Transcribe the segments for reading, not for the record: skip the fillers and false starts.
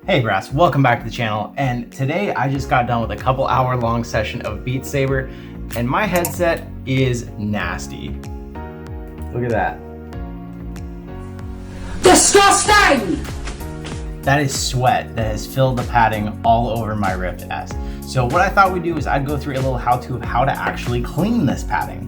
Hey brass, welcome back to the channel, and today I just got done with a couple hour long session of Beat Saber, and my headset is nasty. Look at that. Disgusting! That is sweat that has filled the padding all over my Rift S. So what I thought we'd do is I'd go through a little how-to of how to actually clean this padding.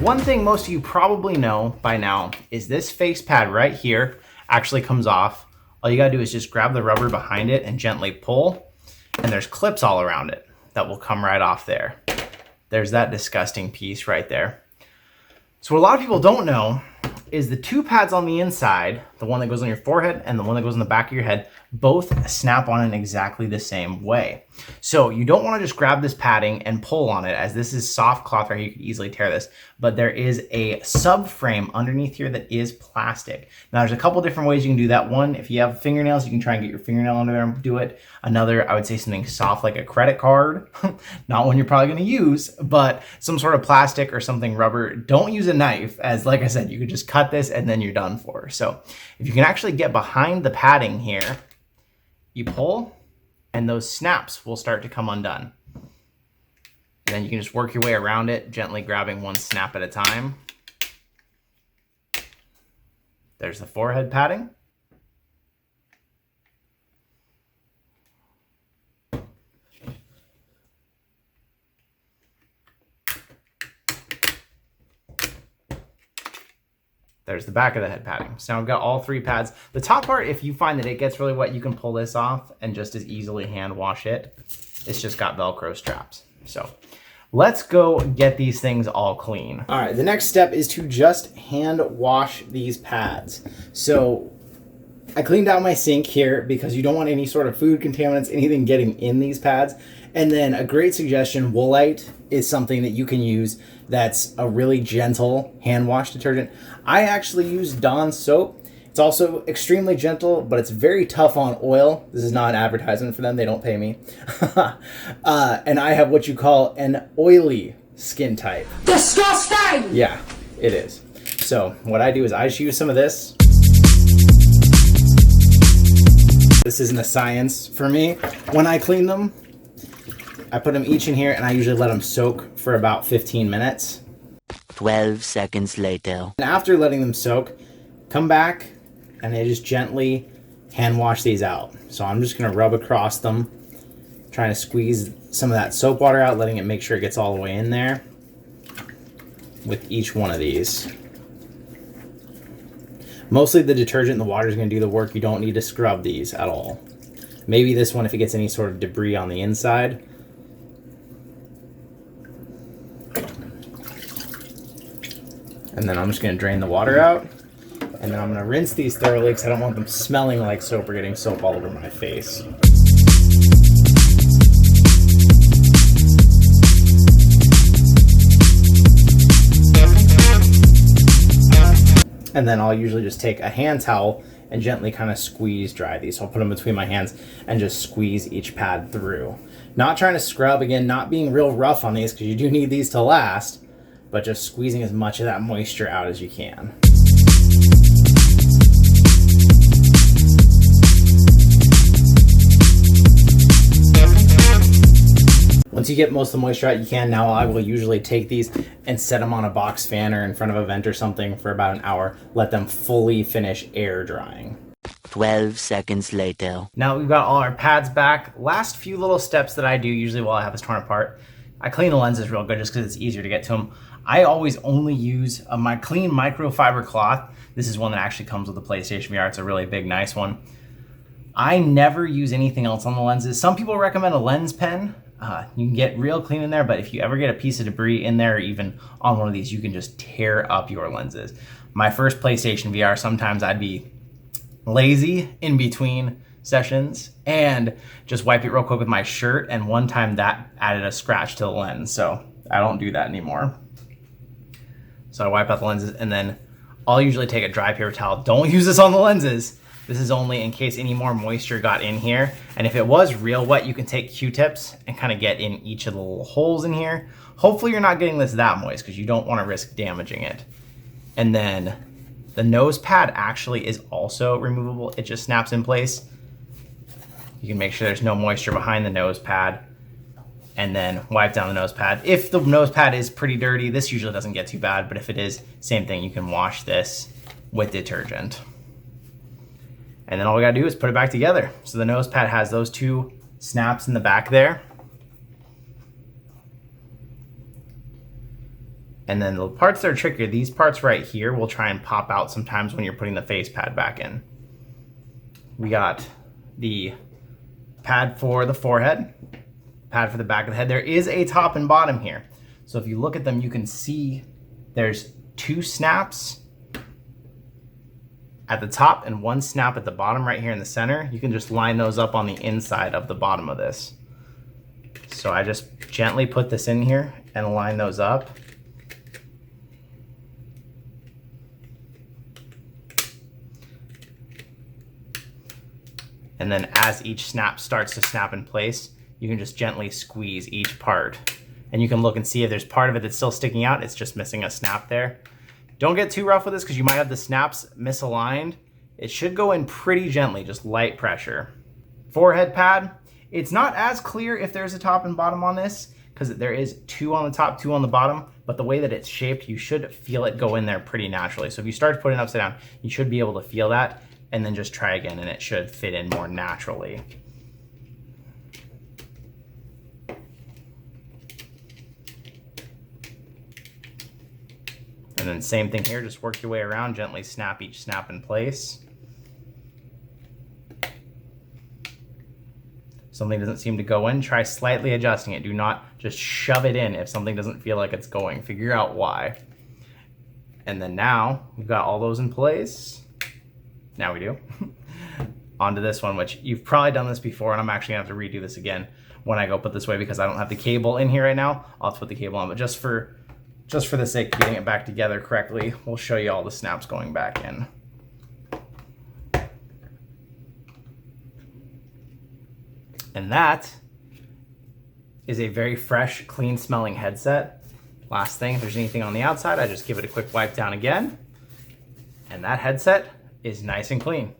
One thing most of you probably know by now is this face pad right here actually comes off. All you gotta do is just grab the rubber behind it and gently pull, and there's clips all around it that will come right off there. There's that disgusting piece right there. So what a lot of people don't know is the two pads on the inside, the one that goes on your forehead and the one that goes on the back of your head, both snap on in exactly the same way. So you don't want to just grab this padding and pull on it, as this is soft cloth right here, you could easily tear this, but there is a subframe underneath here that is plastic. Now there's a couple different ways you can do that. One, if you have fingernails, you can try and get your fingernail under there and do it. Another, I would say something soft like a credit card, not one you're probably going to use, but some sort of plastic or something rubber. Don't use a knife, as like I said, you could just cut this and then you're done for. So if you can actually get behind the padding here, you pull and those snaps will start to come undone. And then you can just work your way around it, gently grabbing one snap at a time. There's the forehead padding. There's the back of the head padding. So now we've got all three pads. The top part, if you find that it gets really wet, you can pull this off and just as easily hand wash it. It's just got Velcro straps. So let's go get these things all clean. All right, the next step is to just hand wash these pads. So I cleaned out my sink here because you don't want any sort of food contaminants, anything getting in these pads. And then a great suggestion, Woolite is something that you can use that's a really gentle hand wash detergent. I actually use Dawn soap. It's also extremely gentle, but it's very tough on oil. This is not an advertisement for them. They don't pay me. And I have what you call an oily skin type. Disgusting! Yeah, it is. So what I do is I just use some of this. This isn't a science for me. When I clean them, I put them each in here and I usually let them soak for about 15 minutes. 12 seconds later. And after letting them soak, come back and I just gently hand wash these out. So I'm just gonna rub across them, trying to squeeze some of that soap water out, letting it make sure it gets all the way in there with each one of these. Mostly the detergent and the water is gonna do the work. You don't need to scrub these at all. Maybe this one if it gets any sort of debris on the inside. And then I'm just gonna drain the water out. And then I'm gonna rinse these thoroughly because I don't want them smelling like soap or getting soap all over my face. And then I'll usually just take a hand towel and gently kind of squeeze dry these. So I'll put them between my hands and just squeeze each pad through. Not trying to scrub, again, not being real rough on these because you do need these to last, but just squeezing as much of that moisture out as you can. Once you get most of the moisture out, you can. Now I will usually take these and set them on a box fan or in front of a vent or something for about an hour. Let them fully finish air drying. 12 seconds later. Now we've got all our pads back. Last few little steps that I do usually while I have this torn apart. I clean the lenses real good just because it's easier to get to them. I always only use my clean microfiber cloth. This is one that actually comes with the PlayStation VR. It's a really big, nice one. I never use anything else on the lenses. Some people recommend a lens pen. You can get real clean in there, but if you ever get a piece of debris in there, or even on one of these, you can just tear up your lenses. My first PlayStation VR, sometimes I'd be lazy in between sessions and just wipe it real quick with my shirt, and one time that added a scratch to the lens, so I don't do that anymore. So I wipe out the lenses, and then I'll usually take a dry paper towel. Don't use this on the lenses. This is only in case any more moisture got in here. And if it was real wet, you can take Q-tips and kind of get in each of the little holes in here. Hopefully you're not getting this that moist because you don't want to risk damaging it. And then the nose pad actually is also removable. It just snaps in place. You can make sure there's no moisture behind the nose pad and then wipe down the nose pad. If the nose pad is pretty dirty, this usually doesn't get too bad, but if it is, same thing, you can wash this with detergent. And then all we gotta do is put it back together. So the nose pad has those 2 snaps in the back there. And then the parts that are trickier, these parts right here will try and pop out sometimes when you're putting the face pad back in. We got the pad for the forehead, pad for the back of the head. There is a top and bottom here. So if you look at them, you can see there's 2 snaps at the top and 1 snap at the bottom right here in the center. You can just line those up on the inside of the bottom of this. So I just gently put this in here and line those up. And then as each snap starts to snap in place, you can just gently squeeze each part. And you can look and see if there's part of it that's still sticking out, it's just missing a snap there. Don't get too rough with this because you might have the snaps misaligned. It should go in pretty gently, just light pressure. Forehead pad, it's not as clear if there's a top and bottom on this because there is 2 on the top, 2 on the bottom, but the way that it's shaped, you should feel it go in there pretty naturally. So if you start to put it upside down, you should be able to feel that and then just try again and it should fit in more naturally. And then same thing here, just work your way around, gently snap each snap in place. Something doesn't seem to go in, try slightly adjusting it. Do not just shove it in if something doesn't feel like it's going. Figure out why. And then now we've got all those in place. Now we do. Onto this one, which you've probably done this before, and I'm actually gonna have to redo this again when I go put this away because I don't have the cable in here right now. I'll have to put the cable on, but just for the sake of getting it back together correctly, we'll show you all the snaps going back in. And that is a very fresh, clean smelling headset. Last thing, if there's anything on the outside, I just give it a quick wipe down again. And that headset is nice and clean.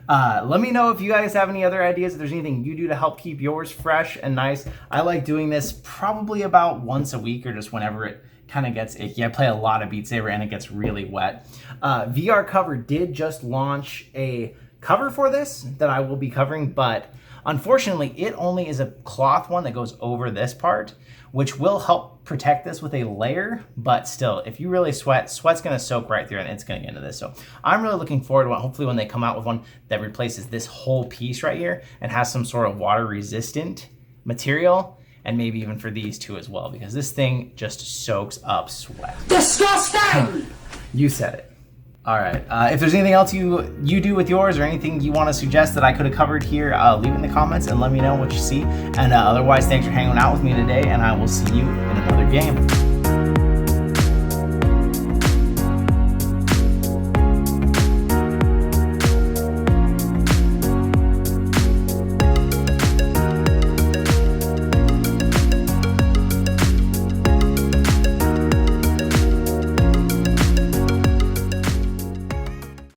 Let me know if you guys have any other ideas, if there's anything you do to help keep yours fresh and nice. I like doing this probably about once a week or just whenever it kind of gets icky. I play a lot of Beat Saber and it gets really wet. VR Cover did just launch a cover for this that I will be covering, but unfortunately it only is a cloth one that goes over this part, which will help protect this with a layer, but still, if you really sweat, sweat's gonna soak right through and it's gonna get into this. So I'm really looking forward to hopefully when they come out with one that replaces this whole piece right here and has some sort of water resistant material, and maybe even for these two as well, because this thing just soaks up sweat. Disgusting! You said it. All right, if there's anything else you do with yours or anything you want to suggest that I could have covered here, leave it in the comments and let me know what you see. And otherwise, thanks for hanging out with me today, and I will see you in another game.